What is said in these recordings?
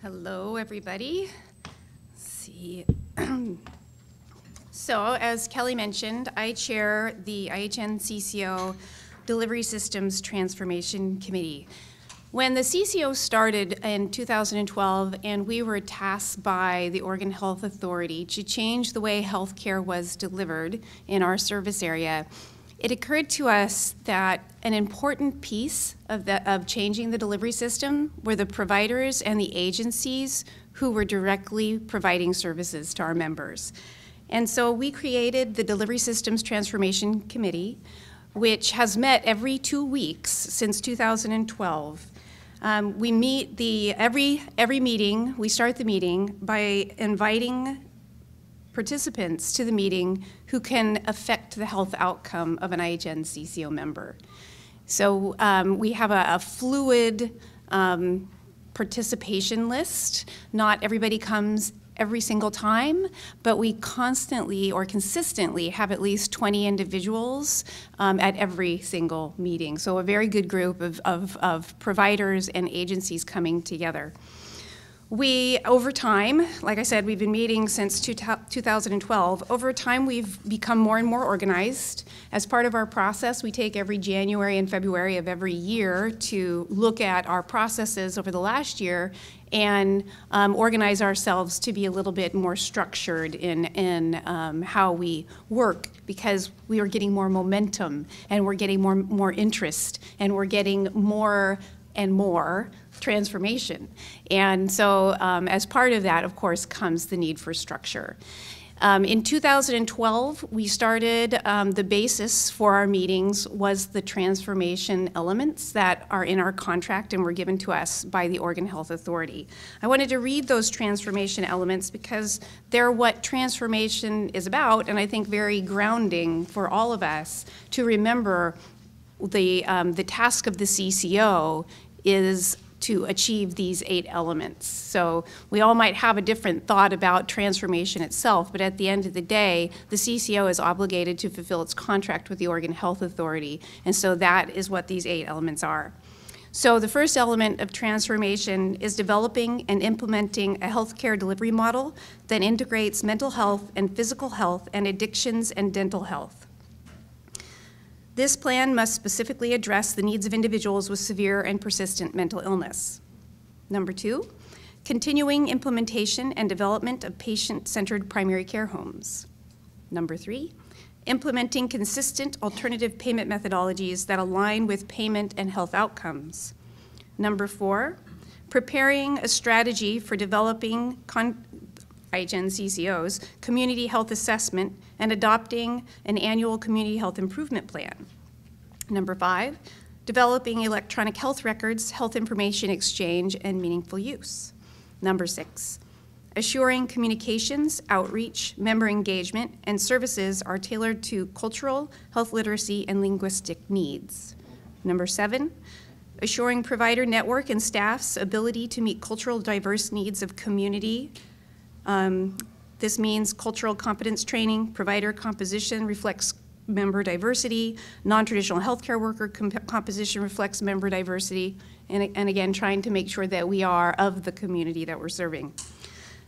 Hello, everybody. Let's see. So, as Kelly mentioned, I chair the IHN CCO Delivery Systems Transformation Committee. When the CCO started in 2012, and we were tasked by the Oregon Health Authority to change the way healthcare was delivered in our service area, it occurred to us that an important piece of changing the delivery system were the providers and the agencies who were directly providing services to our members. And so we created the Delivery Systems Transformation Committee, which has met every 2 weeks since 2012. We meet every meeting, we start the meeting by inviting participants to the meeting who can affect the health outcome of an IHN CCO member. So we have a fluid participation list. Not everybody comes every single time, but we constantly or consistently have at least 20 individuals at every single meeting. So a very good group of providers and agencies coming together. We, over time, like I said, we've been meeting since 2012. Over time, we've become more and more organized. As part of our process, we take every January and February of every year to look at our processes over the last year and organize ourselves to be a little bit more structured in how we work, because we are getting more momentum and we're getting more interest and we're getting more and more transformation. And so as part of that, of course, comes the need for structure. In 2012, we started, the basis for our meetings was the transformation elements that are in our contract and were given to us by the Oregon Health Authority. I wanted to read those transformation elements because they're what transformation is about, and I think very grounding for all of us to remember the task of the CCO is to achieve these 8 elements. So we all might have a different thought about transformation itself, but at the end of the day, the CCO is obligated to fulfill its contract with the Oregon Health Authority, and so that is what these 8 elements are. So the first element of transformation is developing and implementing a healthcare delivery model that integrates mental health and physical health and addictions and dental health. This plan must specifically address the needs of individuals with severe and persistent mental illness. Number 2, continuing implementation and development of patient-centered primary care homes. Number 3, implementing consistent alternative payment methodologies that align with payment and health outcomes. Number 4, preparing a strategy for developing IHN CCO's community health assessment and adopting an annual community health improvement plan. Number 5, developing electronic health records, health information exchange, and meaningful use. Number 6, assuring communications, outreach, member engagement, and services are tailored to cultural, health literacy, and linguistic needs. Number 7, assuring provider network and staff's ability to meet cultural diverse needs of community. This means cultural competence training, provider composition reflects member diversity, non-traditional healthcare worker composition reflects member diversity, and again, trying to make sure that we are of the community that we're serving.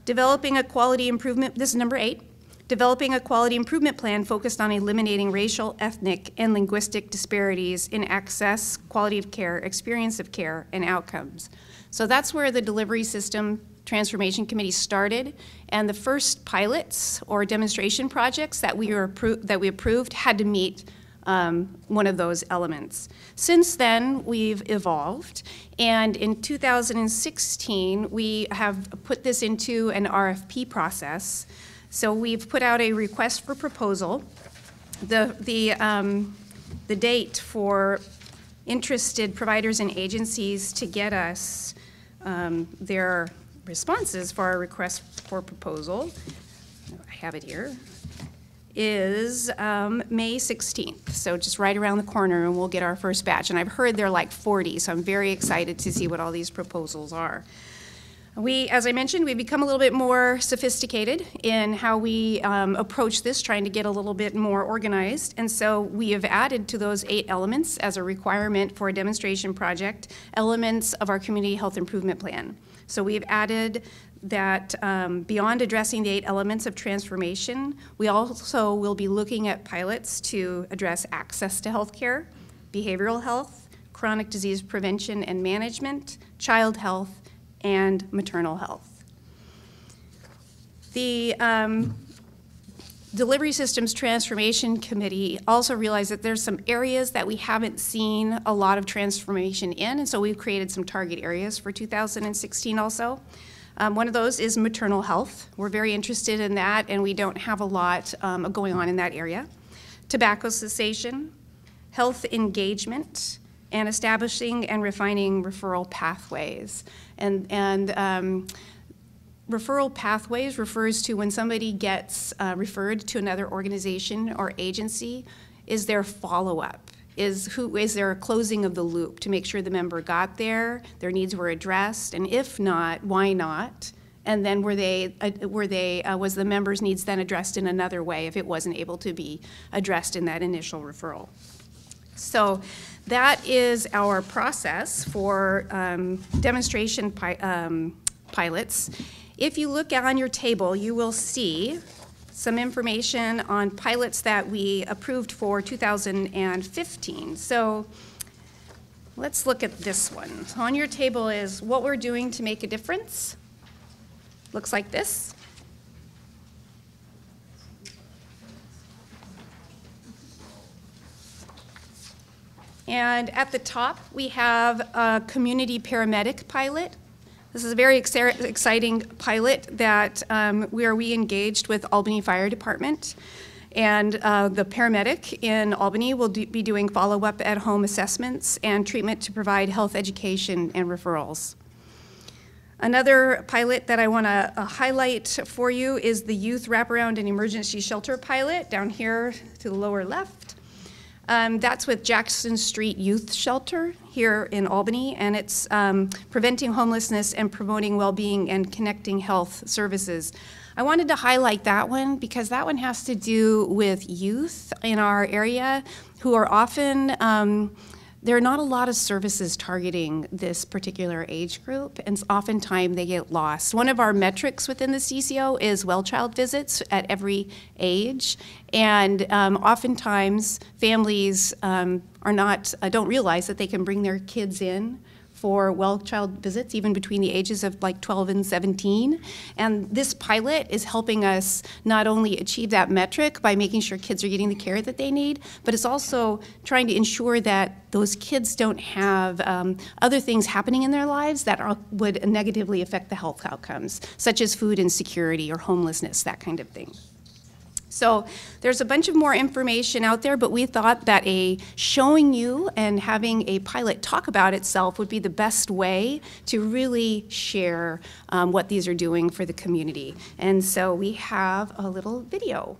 Developing a quality improvement, this is number 8, developing a quality improvement plan focused on eliminating racial, ethnic, and linguistic disparities in access, quality of care, experience of care, and outcomes. So that's where the Delivery System Transformation Committee started, and the first pilots or demonstration projects that we approved had to meet one of those elements. Since then, we've evolved, and in 2016, we have put this into an RFP process. So we've put out a request for proposal. The date for interested providers and agencies to get us their responses for our request for proposal, I have it here, is May 16th. So just right around the corner, and we'll get our first batch. And I've heard they're like 40, so I'm very excited to see what all these proposals are. As I mentioned, we've become a little bit more sophisticated in how we approach this, trying to get a little bit more organized. And so we have added to those 8 elements as a requirement for a demonstration project, elements of our community health improvement plan. So we've added that beyond addressing the 8 elements of transformation, we also will be looking at pilots to address access to health care, behavioral health, chronic disease prevention and management, child health, and maternal health. The Delivery Systems Transformation Committee also realized that there's some areas that we haven't seen a lot of transformation in, and so we've created some target areas for 2016 also. One of those is maternal health. We're very interested in that, and we don't have a lot going on in that area. Tobacco cessation, health engagement, and establishing and refining referral pathways. And referral pathways refers to when somebody gets referred to another organization or agency, is there follow-up? Is there a closing of the loop to make sure the member got there, their needs were addressed, and if not, why not? And then was the member's needs then addressed in another way if it wasn't able to be addressed in that initial referral? So that is our process for demonstration pilots. If you look on your table, you will see some information on pilots that we approved for 2015. So let's look at this one. So on your table is what we're doing to make a difference. Looks like this. And at the top, we have a community paramedic pilot. This is a very exciting pilot that where we engaged with Albany Fire Department. And the paramedic in Albany will be doing follow-up at-home assessments and treatment to provide health education and referrals. Another pilot that I want to highlight for you is the Youth Wraparound and Emergency Shelter pilot down here to the lower left. That's with Jackson Street Youth Shelter here in Albany, and it's preventing homelessness and promoting well-being and connecting health services. I wanted to highlight that one because that one has to do with youth in our area who are often, there are not a lot of services targeting this particular age group, and oftentimes they get lost. One of our metrics within the CCO is well child visits at every age, and oftentimes families don't realize that they can bring their kids in for well child visits, even between the ages of like 12 and 17. And this pilot is helping us not only achieve that metric by making sure kids are getting the care that they need, but it's also trying to ensure that those kids don't have other things happening in their lives that would negatively affect the health outcomes, such as food insecurity or homelessness, that kind of thing. So there's a bunch of more information out there, but we thought that showing you and having a pilot talk about itself would be the best way to really share what these are doing for the community. And so we have a little video.